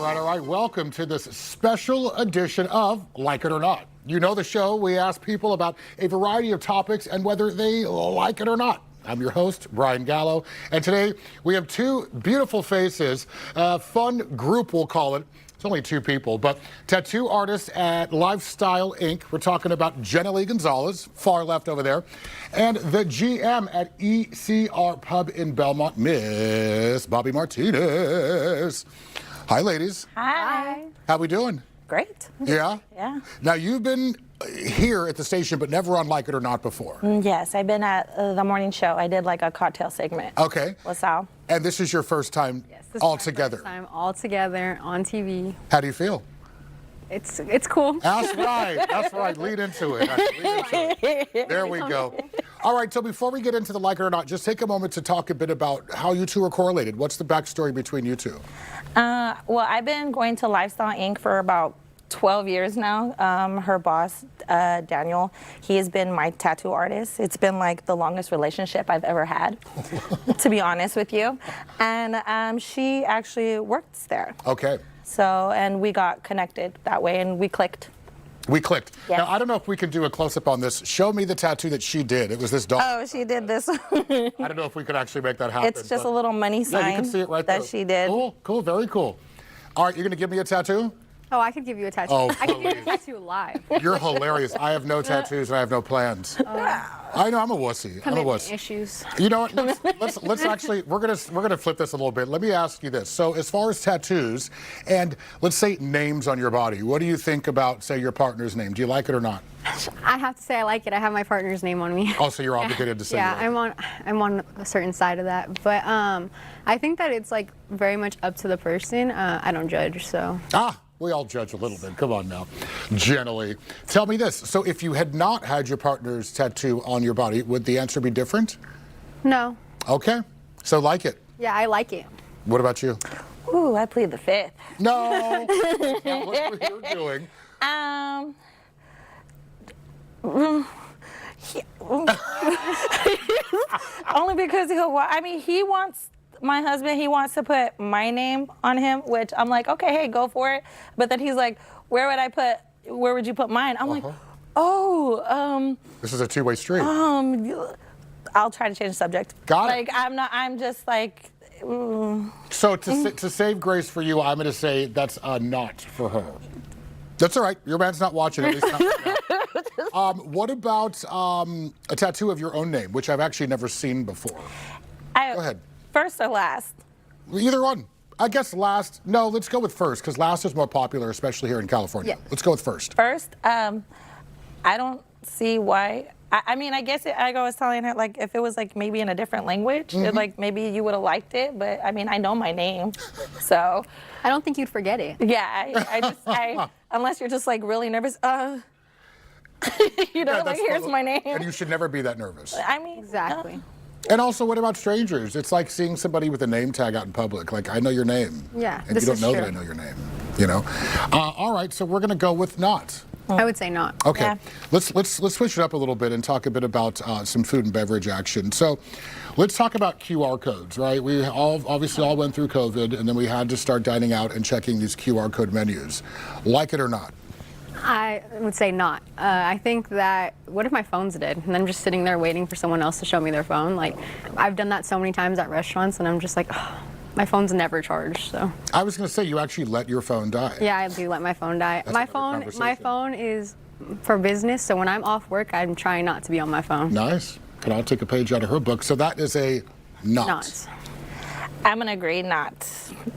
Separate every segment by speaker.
Speaker 1: All right. Welcome to this special edition of Like It or Not. You know the show. We ask people about a variety of topics and whether they like it or not. I'm your host, Brian Gallo, and today we have two beautiful faces, a fun group we'll call it. It's only two people, but tattoo artists at Lifestyle Inc. We're talking about Jenna Lee Gonzalez, far left over there, and the GM at ECR Pub in Belmont, Miss Bobby Martinez. Hi, ladies.
Speaker 2: Hi.
Speaker 1: How we doing?
Speaker 2: Great.
Speaker 1: Yeah?
Speaker 2: Yeah.
Speaker 1: Now, you've been here at the station, but never on Like It or Not before.
Speaker 2: Yes, I've been at the morning show. I did like a cocktail segment.
Speaker 1: Okay.
Speaker 2: With Sal.
Speaker 1: And this is your first time all together.
Speaker 3: Time all together on TV.
Speaker 1: How do you feel?
Speaker 3: It's cool.
Speaker 1: That's right. That's right. Lead into it. Lead into it. There we go. All right. So before we get into the Like It or Not, just take a moment to talk a bit about how you two are correlated. What's the backstory between you two?
Speaker 2: Well, I've been going to Lifestyle Inc. for about 12 years now. Her boss, Daniel, he has been my tattoo artist. It's been like the longest relationship I've ever had, to be honest with you. And she actually works there.
Speaker 1: Okay.
Speaker 2: So, and we got connected that way and we clicked.
Speaker 1: We clicked.
Speaker 2: Yes.
Speaker 1: Now, I don't know if we can do a close-up on this. Show me the tattoo that she did. It was this dog.
Speaker 2: Oh, she did this.
Speaker 1: I don't know if we could actually make that happen.
Speaker 2: It's just a little money sign
Speaker 1: yeah, you can see it right
Speaker 2: that
Speaker 1: there.
Speaker 2: she did.
Speaker 1: Cool, cool, very cool. All right, you're going to give me a tattoo?
Speaker 3: Oh, I could give you a tattoo.
Speaker 1: Oh,
Speaker 3: I could give you a
Speaker 1: please.
Speaker 3: tattoo live.
Speaker 1: You're hilarious. I have no tattoos and I have no plans. I know, I'm a wussy. I'm a
Speaker 3: Commitment
Speaker 1: wuss.
Speaker 3: issues.
Speaker 1: You know what? Let's actually we're gonna flip this a little bit. Let me ask you this. So as far as tattoos and let's say names on your body, what do you think about say your partner's name? Do you like it or not?
Speaker 3: I have to say I like it. I have my partner's name on me.
Speaker 1: Oh, so you're obligated to say
Speaker 3: Yeah,
Speaker 1: you like
Speaker 3: I'm on a certain side of that. But I think that it's like very much up to the person. I don't judge, so.
Speaker 1: We all judge a little bit. Come on now. Generally. Tell me this. So if you had not had your partner's tattoo on your body, would the answer be different?
Speaker 3: No.
Speaker 1: Okay. So like it.
Speaker 3: Yeah, I like it.
Speaker 1: What about you?
Speaker 2: Ooh, I plead the fifth.
Speaker 1: No. That's not what you're doing.
Speaker 2: Only because he wants, my husband, he wants to put my name on him, which I'm like, okay, hey, go for it. But then he's like, where would you put mine? I'm like,
Speaker 1: This is a two-way street.
Speaker 2: I'll try to change the subject.
Speaker 1: Got it.
Speaker 2: Like, I'm just like,
Speaker 1: So to save grace for you, I'm going to say that's a not for her. That's all right. Your man's not watching, at least not right now. What about a tattoo of your own name, which I've actually never seen before? Go ahead.
Speaker 2: First or last?
Speaker 1: Either one. I guess last. No, let's go with first, because last is more popular, especially here in California.
Speaker 3: Yeah.
Speaker 1: Let's go with first.
Speaker 2: First, I don't see why. I guess I was telling her, like, if it was, like, maybe in a different language, like, maybe you would have liked it. But, I mean, I know my name, so.
Speaker 3: I don't think you'd forget it.
Speaker 2: Yeah, unless you're just, like, really nervous. Like, here's my name.
Speaker 1: And you should never be that nervous.
Speaker 2: I mean.
Speaker 3: Exactly.
Speaker 1: And also, what about strangers? It's like seeing somebody with a name tag out in public. Like, I know your name.
Speaker 3: Yeah,
Speaker 1: And
Speaker 3: this
Speaker 1: you don't
Speaker 3: is
Speaker 1: know
Speaker 3: true.
Speaker 1: that I know your name. You know? All right, so we're going to go with not.
Speaker 3: I would say not.
Speaker 1: Okay,
Speaker 2: Yeah.
Speaker 1: let's switch it up a little bit and talk a bit about some food and beverage action. So, let's talk about QR codes, right? We obviously all went through COVID, and then we had to start dining out and checking these QR code menus. Like it or not?
Speaker 3: I would say not. I think that, what if my phone's dead? And I'm just sitting there waiting for someone else to show me their phone. Like, I've done that so many times at restaurants, and I'm just like, oh, my phone's never charged, so.
Speaker 1: I was going to say, you actually let your phone die.
Speaker 3: Yeah, I do let my phone die.
Speaker 1: That's
Speaker 3: My
Speaker 1: another
Speaker 3: phone
Speaker 1: conversation.
Speaker 3: is for business, so when I'm off work, I'm trying not to be on my phone.
Speaker 1: Nice. Can I take a page out of her book? So that is a not.
Speaker 3: Not.
Speaker 2: I'm gonna agree not,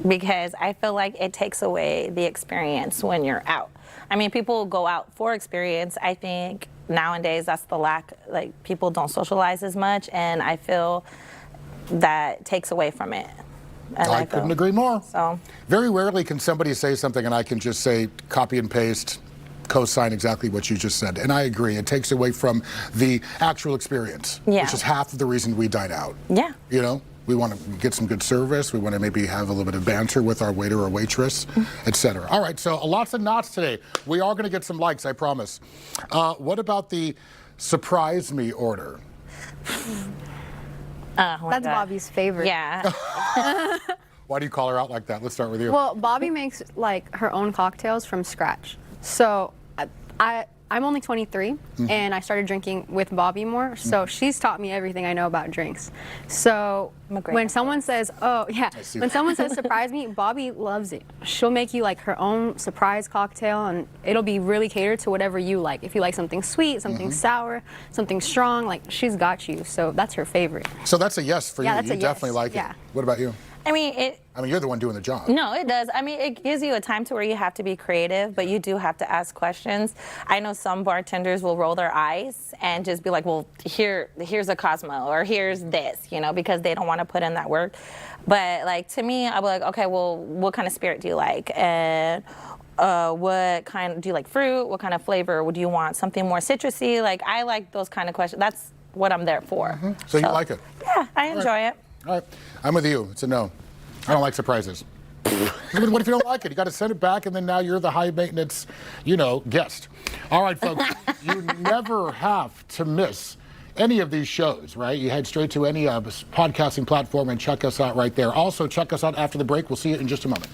Speaker 2: because I feel like it takes away the experience when you're out. I mean, people go out for experience. I think nowadays that's the lack, like people don't socialize as much, and I feel that takes away from it. And
Speaker 1: I couldn't agree more.
Speaker 2: So.
Speaker 1: Very rarely can somebody say something and I can just say copy and paste, co-sign exactly what you just said. And I agree. It takes away from the actual experience,
Speaker 2: Yeah.
Speaker 1: which is half of the reason we dine out.
Speaker 2: Yeah.
Speaker 1: You know? We want to get some good service. We want to maybe have a little bit of banter with our waiter or waitress, etc. All right, so lots of knots today. We are going to get some likes, I promise. What about the surprise me order?
Speaker 2: Oh my
Speaker 3: That's
Speaker 2: God.
Speaker 3: Bobby's favorite.
Speaker 2: Yeah.
Speaker 1: Why do you call her out like that? Let's start with you.
Speaker 3: Well, Bobby makes like her own cocktails from scratch. So I'm only 23, and I started drinking with Bobby more. So she's taught me everything I know about drinks. So when someone says, "Oh yeah," when someone says "surprise me," Bobby loves it. She'll make you like her own surprise cocktail, and it'll be really catered to whatever you like. If you like something sweet, something sour, something strong, like she's got you. So that's her favorite.
Speaker 1: So that's a yes for you.
Speaker 3: Yeah, that's
Speaker 1: You
Speaker 3: a yes.
Speaker 1: definitely like
Speaker 3: Yeah.
Speaker 1: it. What about you?
Speaker 2: I mean,
Speaker 1: You're the one doing the job.
Speaker 2: No, it does. I mean, it gives you a time to where you have to be creative, but you do have to ask questions. I know some bartenders will roll their eyes and just be like, well, here's a Cosmo, or here's this, because they don't want to put in that work. But like to me, I'll be like, okay, well, what kind of spirit do you like? And what kind do you like? Fruit? What kind of flavor? Would you want something more citrusy? Like I like those kind of questions. That's what I'm there for.
Speaker 1: So you like it?
Speaker 2: Yeah, I enjoy it.
Speaker 1: All right. I'm with you. It's a no. I don't like surprises. What if you don't like it? You got to send it back, and then now you're the high maintenance, guest. All right, folks. You never have to miss any of these shows, right? You head straight to any podcasting platform and check us out right there. Also, check us out after the break. We'll see you in just a moment.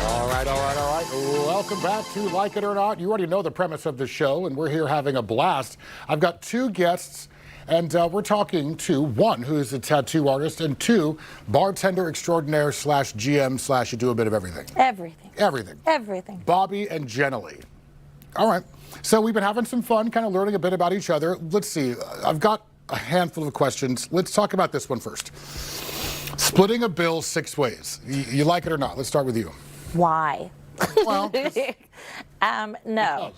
Speaker 1: All right. Welcome back to Like It or Not. You already know the premise of the show, and we're here having a blast. I've got two guests, and we're talking to one who's a tattoo artist, and two, bartender extraordinaire / GM / you do a bit of everything. Everything. Bobby and Jenny. All right. So we've been having some fun, kind of learning a bit about each other. Let's see. I've got a handful of questions. Let's talk about this one first. Splitting a bill 6 ways. You like it or not? Let's start with you.
Speaker 2: Why?
Speaker 1: Well,
Speaker 2: no.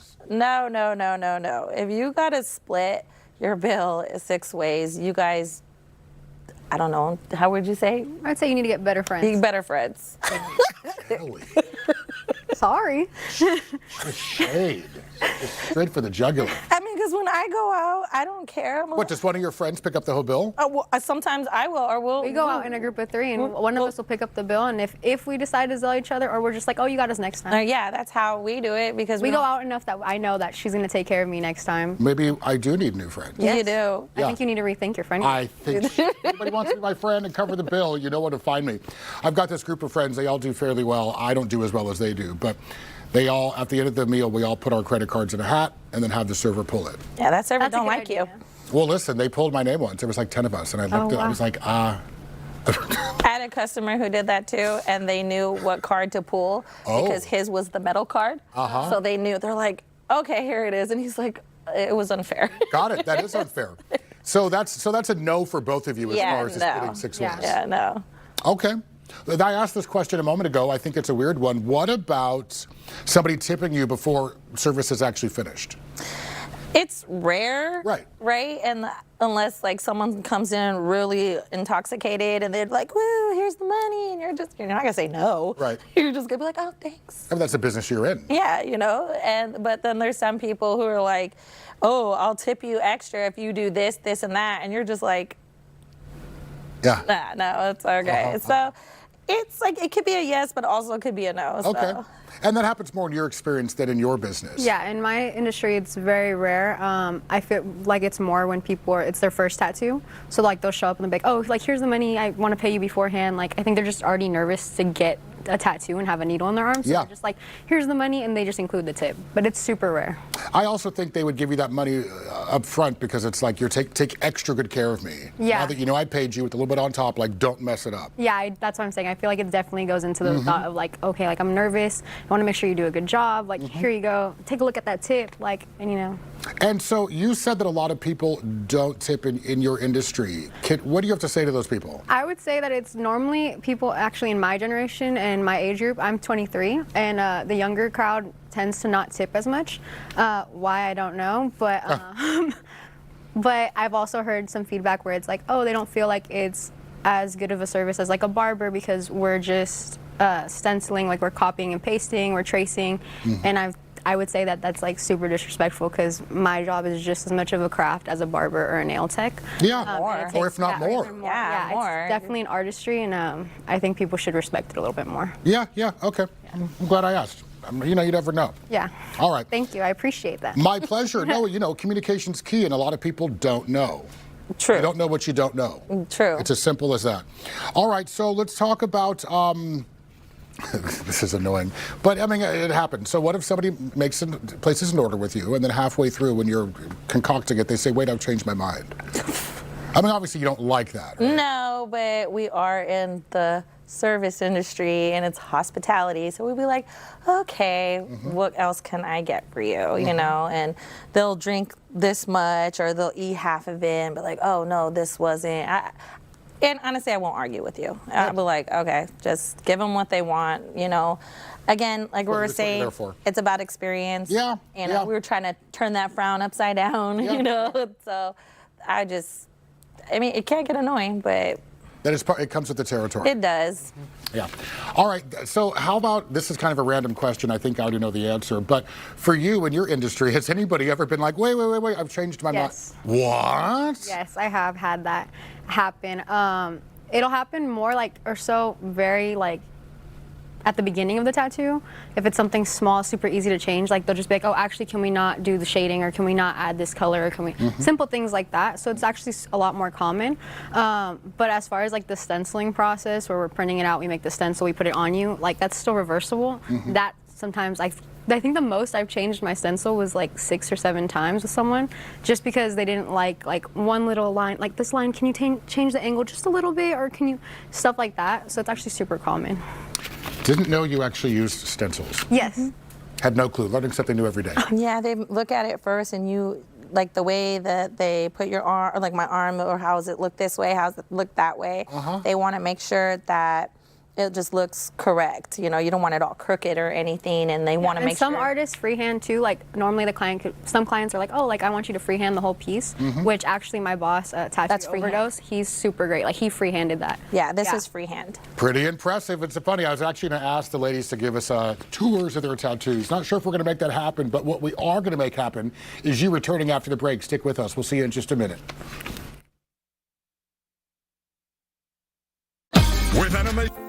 Speaker 2: If you gotta split your bill 6 ways, you guys, I don't know, how would you say?
Speaker 3: I'd say you need to get better
Speaker 2: Be
Speaker 3: friends.
Speaker 2: better friends.
Speaker 1: Kelly,
Speaker 3: Sorry.
Speaker 1: the shade. Just straight for the jugular.
Speaker 2: I mean, because when I go out, I don't care.
Speaker 1: What, does one of your friends pick up the whole bill?
Speaker 2: Well, sometimes I will, or we'll.
Speaker 3: We go out in a group of 3, and one of us will pick up the bill. And if we decide to sell each other, or we're just like, oh, you got us next time.
Speaker 2: Yeah, that's how we do it because
Speaker 3: We go
Speaker 2: don't-
Speaker 3: out enough that I know that she's gonna take care of me next time.
Speaker 1: Maybe I do need new friends.
Speaker 2: You do.
Speaker 3: I think you need to rethink your friendship.
Speaker 1: I think anybody wants to be my friend and cover the bill, you know where to find me. I've got this group of friends. They all do fairly well. I don't do as well as they do, but they all, at the end of the meal, we all put our credit cards in a hat and then have the server pull it.
Speaker 2: Yeah, that server
Speaker 3: That's a
Speaker 2: don't
Speaker 3: good
Speaker 2: like
Speaker 3: idea.
Speaker 2: you.
Speaker 1: Well, listen, they pulled my name once. There was like 10 of us, and I looked at it. I
Speaker 3: wow.
Speaker 1: was like,
Speaker 2: I had a customer who did that too, and they knew what card to pull because his was the metal card. So they knew. They're like, okay, here it is, and he's like, it was unfair.
Speaker 1: got it. That is unfair. So that's a no for both of you as
Speaker 2: Yeah,
Speaker 1: far as
Speaker 2: no.
Speaker 1: splitting 6
Speaker 3: Yeah.
Speaker 1: ways.
Speaker 2: Yeah, no.
Speaker 1: Okay. I asked this question a moment ago. I think it's a weird one. What about somebody tipping you before service is actually finished?
Speaker 2: It's rare,
Speaker 1: Right.
Speaker 2: Right, and unless like someone comes in really intoxicated and they're like, "Woo, here's the money," and you're not gonna say no.
Speaker 1: Right.
Speaker 2: You're just gonna be like, "Oh, thanks."
Speaker 1: I mean, that's the business you're in.
Speaker 2: Yeah, but then there's some people who are like, "Oh, I'll tip you extra if you do this, this, and that," and you're just like,
Speaker 1: Yeah.
Speaker 2: "Nah, no, it's okay." So it's like it could be a yes, but also it could be a no.
Speaker 1: Okay.
Speaker 2: So.
Speaker 1: And that happens more in your experience than in your business.
Speaker 3: Yeah, in my industry, it's very rare. I feel like it's more when it's their first tattoo. So like they'll show up and they'll be like, oh, like here's the money, I want to pay you beforehand. Like I think they're just already nervous to get a tattoo and have a needle in their arm. So
Speaker 1: Yeah.
Speaker 3: they're just like, here's the money, and they just include the tip. But it's super rare.
Speaker 1: I also think they would give you that money up front because it's like you're take extra good care of me.
Speaker 3: Yeah.
Speaker 1: Now that you know I paid you with a little bit on top, like don't mess it up.
Speaker 3: Yeah, that's what I'm saying. I feel like it definitely goes into the thought of like, okay, like I'm nervous. I want to make sure you do a good job. Like here you go, take a look at that tip. Like, and you know.
Speaker 1: And so you said that a lot of people don't tip in your industry. What do you have to say to those people?
Speaker 3: I would say that it's normally people actually in my generation and my age group. I'm 23, and the younger crowd tends to not tip as much. Why, I don't know, but but I've also heard some feedback where it's like, oh, they don't feel like it's as good of a service as like a barber because we're just stenciling, like we're copying and pasting, we're tracing, and I would say that that's like super disrespectful because my job is just as much of a craft as a barber or a nail tech.
Speaker 1: Yeah,
Speaker 2: More.
Speaker 3: And it
Speaker 1: or if
Speaker 3: takes-
Speaker 1: not
Speaker 3: yeah,
Speaker 1: more.
Speaker 3: even
Speaker 2: Yeah, more.
Speaker 3: It's definitely an artistry, and I think people should respect it a little bit more.
Speaker 1: Yeah, okay. I'm glad I asked. You never know.
Speaker 3: Yeah.
Speaker 1: All right.
Speaker 3: Thank you. I appreciate that.
Speaker 1: My pleasure. No, communication's key, and a lot of people don't know.
Speaker 2: True.
Speaker 1: You don't know what you don't know.
Speaker 2: True.
Speaker 1: It's as simple as that. All right, so let's talk about. This is annoying, but I mean it happens. So what if somebody places an order with you, and then halfway through, when you're concocting it, they say, "Wait, I've changed my mind." I mean, obviously you don't like that. Right?
Speaker 2: No, but we are in the service industry and it's hospitality, so we'd be like, okay, what else can I get for you? You know, and they'll drink this much or they'll eat half of it and be like, oh no, this wasn't. And honestly, I won't argue with you. I'll be like, okay, just give them what they want. You know, again, like we were
Speaker 1: that's what you're
Speaker 2: saying,
Speaker 1: there for.
Speaker 2: it's about experience.
Speaker 1: Yeah,
Speaker 2: You know,
Speaker 1: yeah.
Speaker 2: we were trying to turn that frown upside down.
Speaker 1: Yeah.
Speaker 2: You know, so I mean, it can get annoying, but
Speaker 1: That is it comes with the territory.
Speaker 2: it does.
Speaker 1: Yeah. All right. So how about, this is kind of a random question. I think I already know the answer. But for you in your industry, has anybody ever been like, wait, I've changed my
Speaker 3: Yes.
Speaker 1: mind? What?
Speaker 3: Yes, I have had that happen. It'll happen more very like at the beginning of the tattoo. If it's something small, super easy to change, like they'll just be like, oh, actually, can we not do the shading, or can we not add this color, or can we, simple things like that. So it's actually a lot more common. But as far as like the stenciling process, where we're printing it out, we make the stencil, we put it on you, like that's still reversible. That sometimes I think the most I've changed my stencil was like 6 or 7 times with someone, just because they didn't like one little line, like this line, can you change the angle just a little bit, or can you, stuff like that. So it's actually super common.
Speaker 1: Didn't know you actually used stencils.
Speaker 3: Yes.
Speaker 1: Had no clue. Learning something new every day.
Speaker 2: Yeah, they look at it first, and you like the way that they put your arm, or like my arm, or how does it look this way, how does it look that way. They want to make sure that it just looks correct. You know, you don't want it all crooked or anything, and they want to
Speaker 3: And
Speaker 2: make
Speaker 3: some
Speaker 2: sure.
Speaker 3: artists freehand too. Like normally the client, some clients are like, oh, like I want you to freehand the whole piece. Which actually my boss, Tattoo
Speaker 2: That's freehand.
Speaker 3: Overdose, he's super great. Like he freehanded that.
Speaker 2: Yeah, this is freehand.
Speaker 1: Pretty impressive. It's funny. I was actually going to ask the ladies to give us tours of their tattoos. Not sure if we're going to make that happen, but what we are going to make happen is you returning after the break. Stick with us. We'll see you in just a minute.
Speaker 4: With an amazing.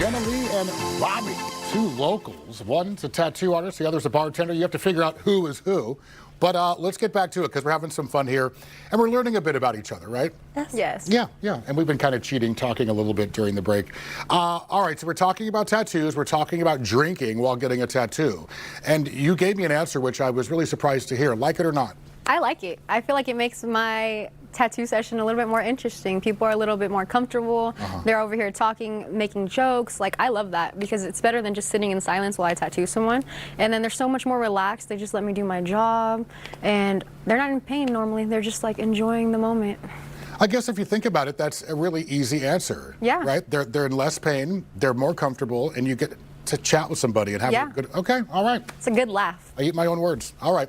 Speaker 1: Jenna Lee and Bobby, two locals. One's a tattoo artist, the other's a bartender. You have to figure out who is who. But let's get back to it because we're having some fun here and we're learning a bit about each other, right?
Speaker 3: Yes.
Speaker 1: Yeah. And we've been kind of cheating, talking a little bit during the break. All right, so we're talking about tattoos. We're talking about drinking while getting a tattoo. And you gave me an answer which I was really surprised to hear. Like it or not?
Speaker 3: I like it. I feel like it makes my tattoo session a little bit more interesting. People are a little bit more comfortable. They're over here talking, making jokes. Like, I love that because it's better than just sitting in silence while I tattoo someone. And then they're so much more relaxed. They just let me do my job. And they're not in pain normally. They're just like enjoying the moment.
Speaker 1: I guess if you think about it, that's a really easy answer.
Speaker 3: Yeah.
Speaker 1: Right? They're in less pain, they're more comfortable, and you get to chat with somebody and have a good, okay, all right.
Speaker 3: It's a good laugh.
Speaker 1: I eat my own words. All right.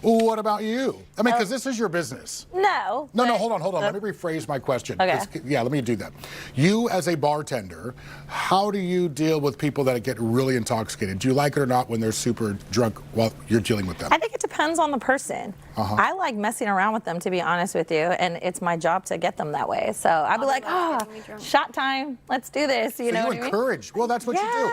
Speaker 1: What about you? I mean, because this is your business.
Speaker 2: No.
Speaker 1: No, hold on. Let me rephrase my question.
Speaker 2: Okay.
Speaker 1: Yeah, let me do that. You, as a bartender, how do you deal with people that get really intoxicated? Do you like it or not when they're super drunk while you're dealing with them?
Speaker 2: I think it depends on the person. I like messing around with them, to be honest with you, and it's my job to get them that way. So I'd be like, shot time, let's do this. You know
Speaker 1: you
Speaker 2: what I mean?
Speaker 1: encourage. Well, that's what you do.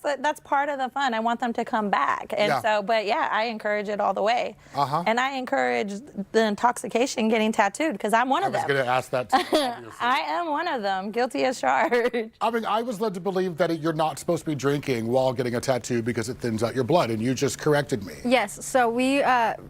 Speaker 2: Yeah, that's part of the fun. I want them to come back, and but yeah, I encourage it all the way. And I encourage the intoxication getting tattooed because I'm one of them.
Speaker 1: I was going to ask that too.
Speaker 2: I am one of them, guilty as charged.
Speaker 1: I mean, I was led to believe that you're not supposed to be drinking while getting a tattoo because it thins out your blood, and you just corrected me.
Speaker 3: Yes, so we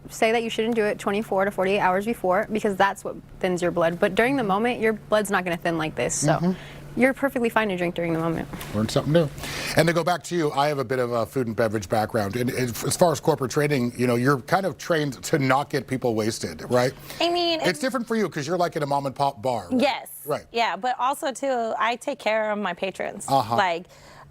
Speaker 3: say that you shouldn't do it 24 to 48 hours before because that's what thins your blood. But during the moment, your blood's not going to thin like this. So you're perfectly fine to drink during the moment.
Speaker 1: Learn something new. And to go back to you, I have a bit of a food and beverage background. And as far as corporate training, you're kind of trained to not get people wasted, right?
Speaker 2: I mean,
Speaker 1: It's different for you because you're like in a mom and pop bar. Right?
Speaker 2: yes.
Speaker 1: Right.
Speaker 2: Yeah, but also too, I take care of my patrons.
Speaker 1: Uh-huh.
Speaker 2: Like,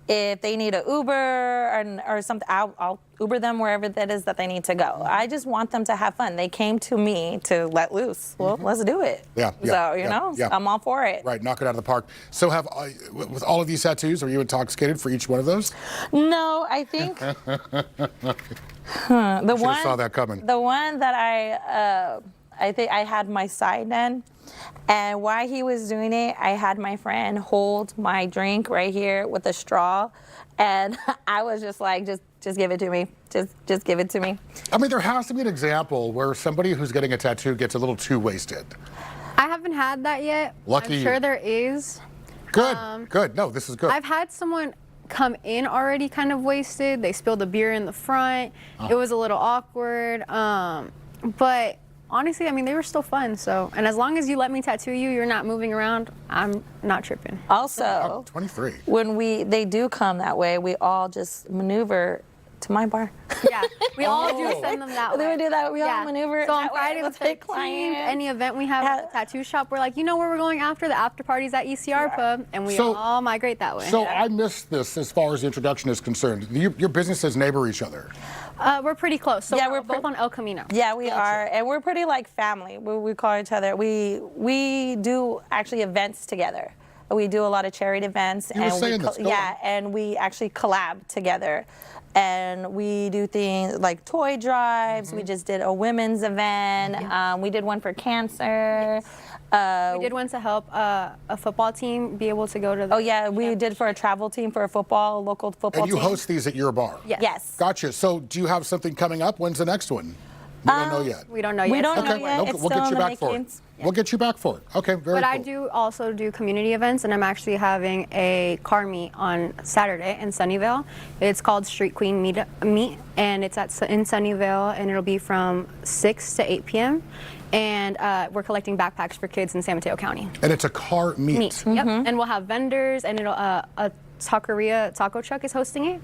Speaker 2: if they need an Uber or something, I'll Uber them wherever that is that they need to go. I just want them to have fun. They came to me to let loose. Well, let's do it.
Speaker 1: Yeah, yeah,
Speaker 2: So,
Speaker 1: yeah.
Speaker 2: I'm all for it.
Speaker 1: Right, knock it out of the park. So with all of these tattoos, are you intoxicated for each one of those?
Speaker 2: No, I think the one
Speaker 1: saw that coming.
Speaker 2: The one that I think I had my side in, and while he was doing it, I had my friend hold my drink right here with a straw, and I was just like, just give it to me, just give it to me.
Speaker 1: I mean, there has to be an example where somebody who's getting a tattoo gets a little too wasted.
Speaker 3: I haven't had that yet.
Speaker 1: Lucky
Speaker 3: I'm
Speaker 1: you.
Speaker 3: sure there is.
Speaker 1: Good, good. No, this is good.
Speaker 3: I've had someone come in already kind of wasted. They spilled a beer in the front. It was a little awkward. But honestly, I mean, they were still fun. So, and as long as you let me tattoo you, you're not moving around, I'm not tripping.
Speaker 2: Also,
Speaker 1: I'm 23.
Speaker 2: when they do come that way, we all just maneuver to my bar.
Speaker 3: Yeah, we all do send them that way.
Speaker 2: Then we do that. We all maneuver
Speaker 3: So on
Speaker 2: that way
Speaker 3: Friday the
Speaker 2: with the
Speaker 3: 13th,
Speaker 2: client.
Speaker 3: any event we have at the tattoo shop, we're like, you know where we're going after? The after party's at ECR Pub, and we
Speaker 1: So-
Speaker 3: all migrate that way.
Speaker 1: So I missed this as far as the introduction is concerned. Your businesses neighbor each other.
Speaker 3: We're pretty close. So
Speaker 2: Yeah,
Speaker 3: we're
Speaker 2: we're
Speaker 3: both on El Camino.
Speaker 2: Yeah, we are, and we're pretty like family. We call each other. We do actually events together. We do a lot of charity events,
Speaker 1: You were
Speaker 2: and
Speaker 1: saying this. Go on.
Speaker 2: and we actually collab together, and we do things like toy drives.
Speaker 1: Mm-hmm.
Speaker 2: We just did a women's event. We did one for cancer.
Speaker 3: We did one to help a football team be able to go to the
Speaker 2: Oh yeah, we did for a travel team for a local football
Speaker 1: And you
Speaker 2: team.
Speaker 1: host these at your bar?
Speaker 3: Yes.
Speaker 2: Yes.
Speaker 1: Gotcha. So do you have something coming up? When's the next one? We don't know yet.
Speaker 3: We don't know yet.
Speaker 2: We don't
Speaker 3: so-
Speaker 2: know
Speaker 1: Okay,
Speaker 2: yet.
Speaker 1: no,
Speaker 2: It's
Speaker 1: we'll
Speaker 2: still
Speaker 1: get
Speaker 2: in
Speaker 1: you
Speaker 2: the
Speaker 1: back for it.
Speaker 2: makings.
Speaker 1: We'll get you back for it. Okay, very
Speaker 3: But
Speaker 1: cool.
Speaker 3: I do also do community events, and I'm actually having a car meet on Saturday in Sunnyvale. It's called Street Queen Meet, and it's in Sunnyvale, and it'll be from 6 to 8 p.m. And we're collecting backpacks for kids in San Mateo County.
Speaker 1: And it's a car meet.
Speaker 3: Yep. And we'll have vendors, and it'll a taqueria taco truck is hosting it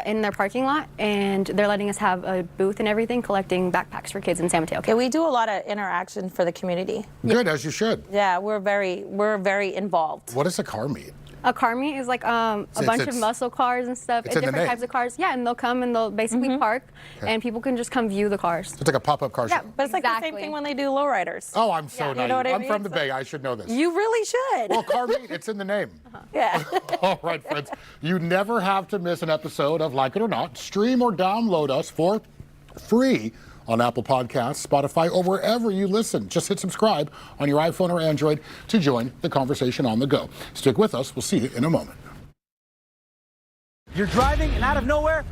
Speaker 3: in their parking lot, and they're letting us have a booth and everything, collecting backpacks for kids in San Mateo
Speaker 2: Yeah,
Speaker 3: County.
Speaker 2: we do a lot of interaction for the community.
Speaker 1: Good, as you should.
Speaker 2: Yeah, we're very involved.
Speaker 1: What is a car meet?
Speaker 3: A car meet is like a bunch of
Speaker 1: it's-
Speaker 3: muscle cars and stuff,
Speaker 1: it's
Speaker 3: and
Speaker 1: in the
Speaker 3: different
Speaker 1: name.
Speaker 3: types of cars. Yeah, and they'll come and they'll basically park, and people can just come view the cars.
Speaker 1: It's like a pop-up car show.
Speaker 3: Yeah.
Speaker 2: But it's like the same
Speaker 3: Exactly.
Speaker 2: thing when they do lowriders.
Speaker 1: Oh, I'm so
Speaker 3: Yeah.
Speaker 1: naive.
Speaker 2: You know what I
Speaker 1: I'm
Speaker 2: mean?
Speaker 1: from the Bay. I should know this.
Speaker 2: You really should.
Speaker 1: Well, car meet, it's in the name.
Speaker 2: Yeah.
Speaker 1: All right, friends. You never have to miss an episode of Like It or Not. Stream or download us for free on Apple Podcasts, Spotify, or wherever you listen. Just hit subscribe on your iPhone or Android to join the conversation on the go. Stick with us. We'll see you in a moment.
Speaker 4: You're driving and out of nowhere,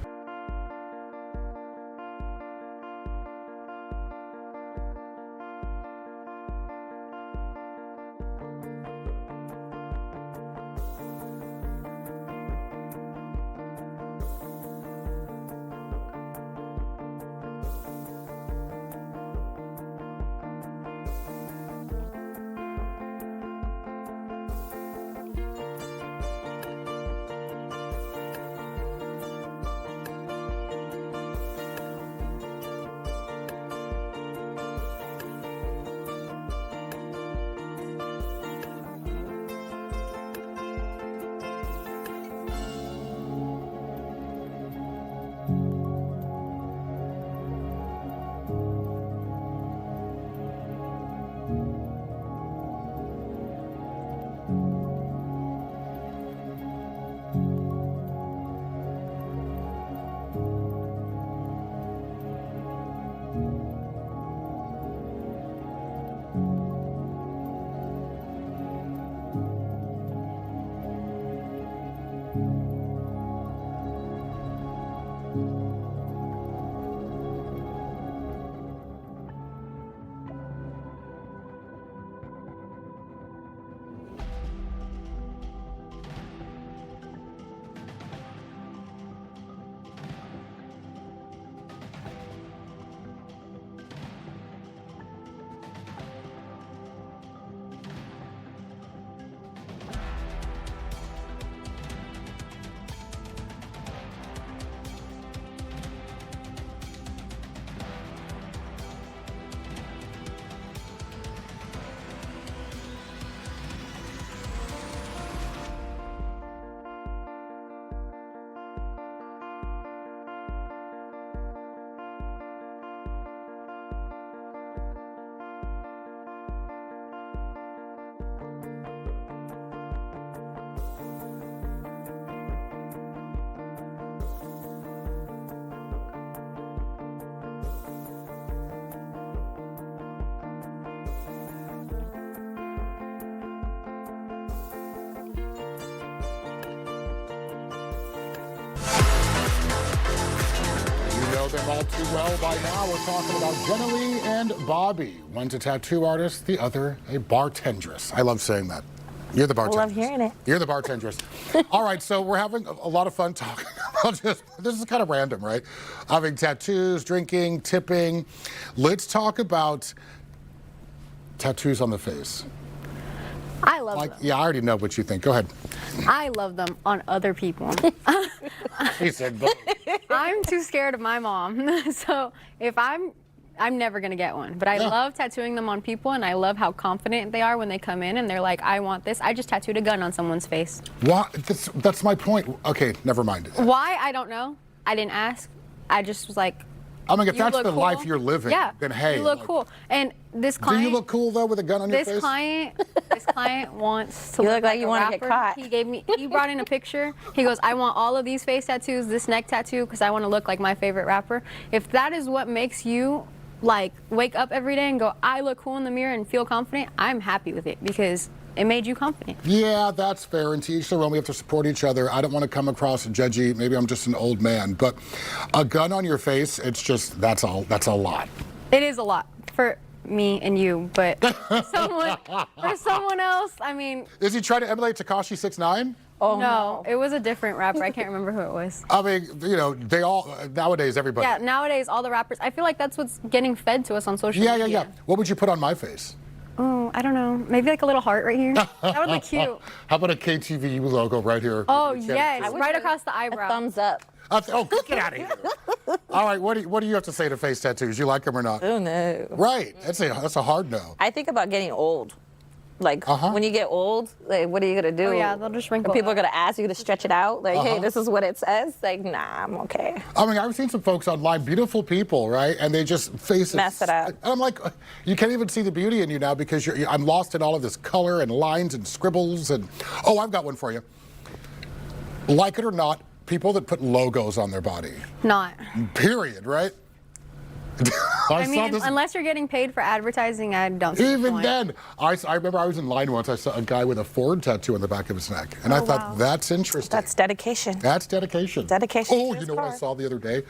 Speaker 1: know them all too well by now. We're talking about Jenna Lee and Bobby. One's a tattoo artist, the other a bartendress. I love saying that. You're the bartendress.
Speaker 2: I love hearing it.
Speaker 1: You're the bartendress. All right, so we're having a lot of fun talking about this is kind of random, right? Having tattoos, drinking, tipping. Let's talk about tattoos on the face.
Speaker 3: I love them.
Speaker 1: Yeah, I already know what you think. Go ahead.
Speaker 3: I love them on other people.
Speaker 1: He said both.
Speaker 3: I'm too scared of my mom. So if I'm never gonna get one. But I love tattooing them on people, and I love how confident they are when they come in and they're like, I want this. I just tattooed a gun on someone's face.
Speaker 1: What? That's my point. Okay, never mind.
Speaker 3: Why? I don't know. I didn't ask. I just was like,
Speaker 1: I mean, if
Speaker 3: you
Speaker 1: that's
Speaker 3: look
Speaker 1: the
Speaker 3: cool.
Speaker 1: life you're living,
Speaker 3: Yeah,
Speaker 1: then hey.
Speaker 3: you look
Speaker 1: like,
Speaker 3: cool. And this
Speaker 1: Do
Speaker 3: client,
Speaker 1: you look cool though with a gun on your face?
Speaker 3: This client wants to
Speaker 2: You
Speaker 3: look
Speaker 2: look like you
Speaker 3: a
Speaker 2: wanna get
Speaker 3: rapper.
Speaker 2: caught.
Speaker 3: He brought in a picture. He goes, I want all of these face tattoos, this neck tattoo, because I want to look like my favorite rapper. If that is what makes you like wake up every day and go, I look cool in the mirror and feel confident, I'm happy with it because it made you confident.
Speaker 1: Yeah, that's fair. And to each their own, we have to support each other. I don't want to come across judgy. Maybe I'm just an old man, but a gun on your face, it's just, that's a lot.
Speaker 3: It is a lot for me and you, but for someone else, I mean,
Speaker 1: Is he trying to emulate Tekashi 6ix9ine?
Speaker 2: Oh
Speaker 3: no, it was a different rapper. I can't remember who it was.
Speaker 1: I mean, you know, they all, nowadays, everybody.
Speaker 3: Yeah, nowadays, all the rappers, I feel like that's what's getting fed to us on social
Speaker 1: Yeah,
Speaker 3: media.
Speaker 1: yeah. What would you put on my face?
Speaker 3: Oh, I don't know. Maybe like a little heart right here. That would look cute.
Speaker 1: How about a KTVU logo right here?
Speaker 3: Oh,
Speaker 1: With the
Speaker 3: yes.
Speaker 1: channel?
Speaker 3: Right across the eyebrow.
Speaker 2: Thumbs up.
Speaker 1: Oh, get out of here. All right, what do you have to say to face tattoos? You like them or not?
Speaker 2: Oh no.
Speaker 1: Right, that's a hard no.
Speaker 2: I think about getting old. Like when you get old, like what are you gonna do?
Speaker 3: Oh, yeah, they'll just wrinkle
Speaker 2: People are
Speaker 3: up.
Speaker 2: gonna ask you to stretch it out. Like, hey, this is what it says. Like, nah, I'm okay.
Speaker 1: I mean, I've seen some folks online, beautiful people, right? And they just face
Speaker 2: Mess it up.
Speaker 1: And I'm like, you can't even see the beauty in you now because I'm lost in all of this color and lines and scribbles and, oh, I've got one for you. Like it or not, people that put logos on their body,
Speaker 3: Not.
Speaker 1: period, right?
Speaker 3: I mean, unless you're getting paid for advertising, I don't see the
Speaker 1: Even
Speaker 3: point.
Speaker 1: then, I remember I was in line once. I saw a guy with a Ford tattoo on the back of his neck, and I thought
Speaker 3: wow.
Speaker 1: that's interesting.
Speaker 2: That's dedication.
Speaker 1: That's dedication.
Speaker 2: Dedication
Speaker 1: Oh,
Speaker 2: to
Speaker 1: you
Speaker 2: his
Speaker 1: know what I
Speaker 2: car.
Speaker 1: saw the other day?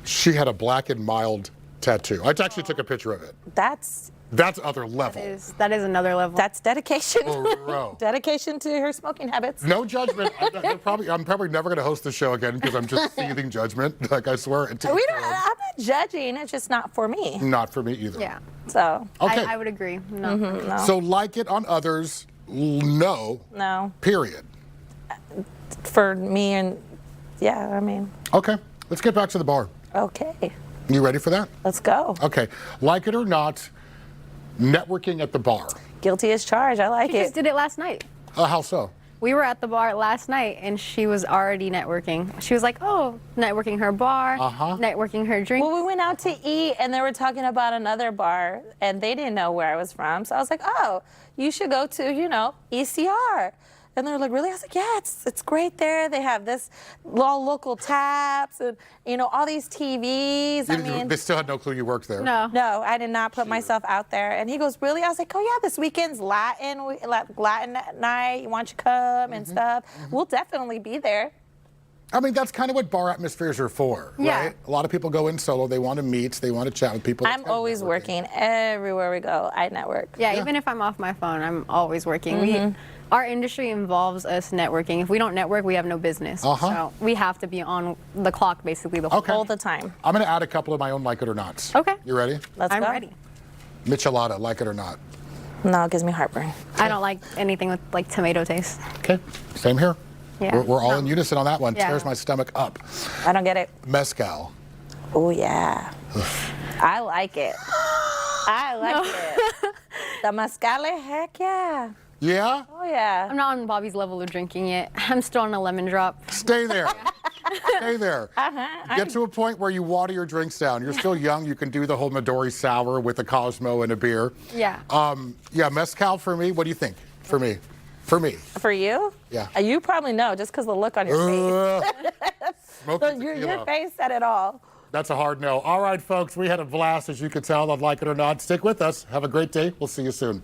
Speaker 1: She had a black and mild tattoo. I actually took a picture of it.
Speaker 2: That's
Speaker 1: That's other level.
Speaker 3: That is another level.
Speaker 2: dedication.
Speaker 1: Bro.
Speaker 2: Dedication to her smoking habits.
Speaker 1: No judgment. I'm probably never going to host the show again because I'm just seething judgment. Like I swear.
Speaker 2: I'm not judging. It's just not for me.
Speaker 1: Not for me either.
Speaker 3: Yeah.
Speaker 2: So
Speaker 1: Okay.
Speaker 3: I would agree. No.
Speaker 2: no.
Speaker 1: So like it on others, no.
Speaker 2: No.
Speaker 1: Period.
Speaker 2: For me and yeah, I mean,
Speaker 1: Okay. Let's get back to the bar.
Speaker 2: okay.
Speaker 1: You ready for that?
Speaker 2: Let's go.
Speaker 1: Okay. Like it or not, networking at the bar.
Speaker 2: Guilty as charged. I like
Speaker 3: She just
Speaker 2: it.
Speaker 3: did it last night.
Speaker 1: How so?
Speaker 3: We were at the bar last night, and she was already networking. She was like, oh, networking her bar, networking her drink.
Speaker 2: Well, we went out to eat and they were talking about another bar and they didn't know where I was from. So I was like, oh, you should go to, ECR. And they're like, really? I was like, yeah, it's great there. They have this all local taps and, all these TVs.
Speaker 1: They still had no clue you worked there.
Speaker 3: No.
Speaker 2: No, I did not put myself out there. And he goes, really? I was like, oh, yeah, this weekend's Latin night. You want you to come and stuff? We'll definitely be there.
Speaker 1: I mean, that's kind of what bar atmospheres are for,
Speaker 3: Yeah.
Speaker 1: right? A lot of people go in solo. They want to meet. They want to chat with people.
Speaker 2: I'm always working. Everywhere we go, I network.
Speaker 3: Yeah, even if I'm off my phone, I'm always working. Our industry involves us networking. If we don't network, we have no business. So we have to be on the clock basically the whole
Speaker 1: Okay.
Speaker 2: All the time.
Speaker 1: I'm going to add a couple of my own like it or nots.
Speaker 3: Okay.
Speaker 1: You ready?
Speaker 2: Let's
Speaker 3: I'm
Speaker 2: go.
Speaker 3: ready.
Speaker 1: Michelada, like it or not.
Speaker 2: No, it gives me heartburn.
Speaker 3: I don't like anything with like tomato taste.
Speaker 1: Okay. Same here.
Speaker 3: Yeah.
Speaker 1: We're all in unison on that one.
Speaker 3: Yeah.
Speaker 1: Tears my stomach up.
Speaker 2: I don't get it.
Speaker 1: Mezcal.
Speaker 2: Oh, yeah. I like it. I like it. The mezcale, heck yeah.
Speaker 1: Yeah?
Speaker 2: Oh, yeah.
Speaker 3: I'm not on Bobby's level of drinking yet. I'm still on a lemon drop.
Speaker 1: Stay there. Stay there. Get to a point where you water your drinks down. You're still young. You can do the whole Midori sour with a Cosmo and a beer.
Speaker 3: Yeah.
Speaker 1: Yeah, mezcal for me. What do you think? For me. For me.
Speaker 2: For you?
Speaker 1: Yeah.
Speaker 2: You probably know just because the look on your face.
Speaker 1: Smoking
Speaker 2: Your
Speaker 1: tequila.
Speaker 2: face said it all.
Speaker 1: That's a hard no. All right, folks, we had a blast, as you could tell, on Like It or Not. Stick with us. Have a great day. We'll see you soon.